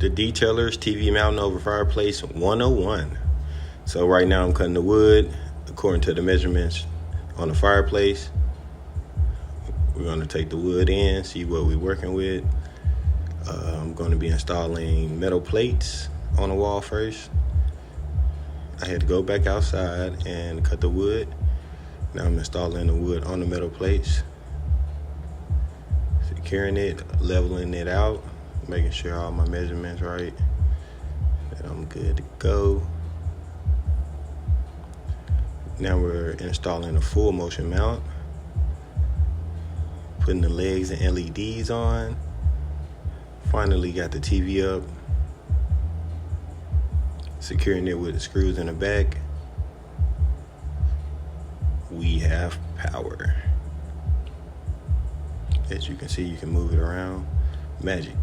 The Detailer's TV Mountain over Fireplace 101. So right now I'm cutting the wood according to the measurements on the fireplace. We're going to take the wood in, see what we're working with. I'm going to be installing metal plates on the wall first. I had to go back outside and cut the wood. Now I'm installing the wood on the metal plates, securing it, leveling it out, making sure all my measurements right, that I'm good to go. Now we're installing a full motion mount, putting the legs and LEDs on. Finally got the TV up, securing it with the screws in the back. We have power. As you can see, you can move it around. Magic.